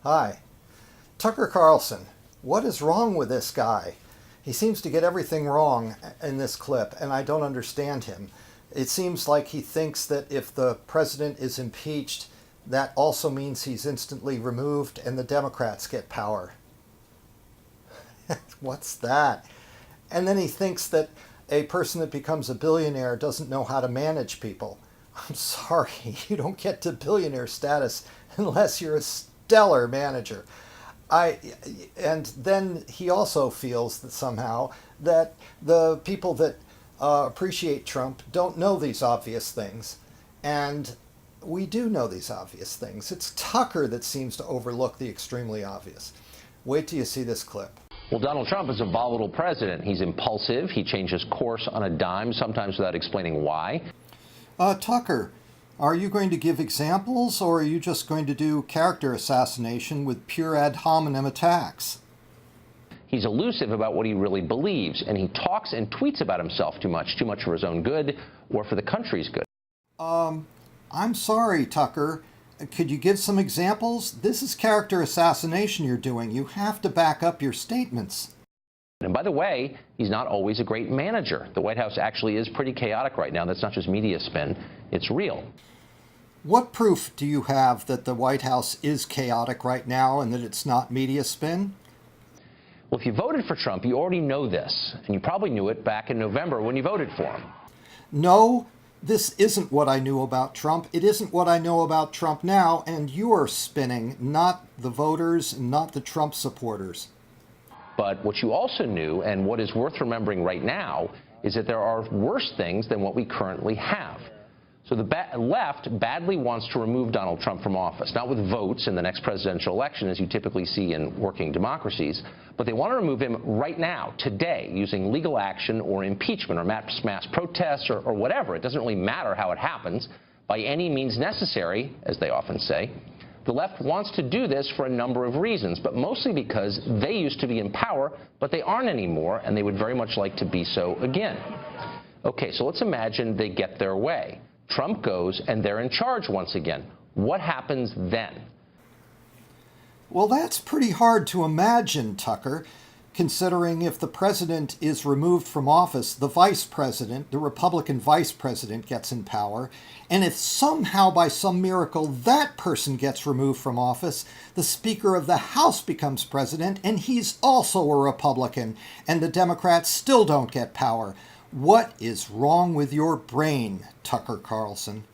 Hi. Tucker Carlson. What is wrong with this guy? He seems to get everything wrong in this clip, and I don't understand him. It seems like he thinks that if the president is impeached, that also means he's instantly removed and the Democrats get power. What's that? And then he thinks that a person that becomes a billionaire doesn't know how to manage people. I'm sorry, you don't get to billionaire status unless you're a stellar manager. And then he also feels that somehow that the people that appreciate Trump don't know these obvious things. And we do know these obvious things. It's Tucker that seems to overlook the extremely obvious. Wait till you see this clip. Well, Donald Trump is a volatile president. He's impulsive. He changes course on a dime, sometimes without explaining why. Tucker, are you going to give examples, or are you just going to do character assassination with pure ad hominem attacks? He's elusive about what he really believes, and he talks and tweets about himself too much for his own good or for the country's good. I'm sorry, Tucker. Could you give some examples? This is character assassination you're doing. You have to back up your statements. And by the way, he's not always a great manager. The White House actually is pretty chaotic right now. That's not just media spin. It's real. What proof do you have that the White House is chaotic right now and that it's not media spin? Well, if you voted for Trump, you already know this. And you probably knew it back in November when you voted for him. No, this isn't what I knew about Trump. It isn't what I know about Trump now, and you're spinning, not the voters, not the Trump supporters. But what you also knew, and what is worth remembering right now, is that there are worse things than what we currently have. So the left badly wants to remove Donald Trump from office, not with votes in the next presidential election, as you typically see in working democracies, but they want to remove him right now, today, using legal action or impeachment or mass protests or whatever. It doesn't really matter how it happens, by any means necessary, as they often say. The left wants to do this for a number of reasons, but mostly because they used to be in power, but they aren't anymore, and they would very much like to be so again. Okay, so let's imagine they get their way. Trump goes, and they're in charge once again. What happens then? Well, that's pretty hard to imagine, Tucker, considering if the president is removed from office, the vice president, the Republican vice president, gets in power, and if somehow by some miracle that person gets removed from office, the Speaker of the House becomes president, and he's also a Republican, and the Democrats still don't get power. What is wrong with your brain, Tucker Carlson?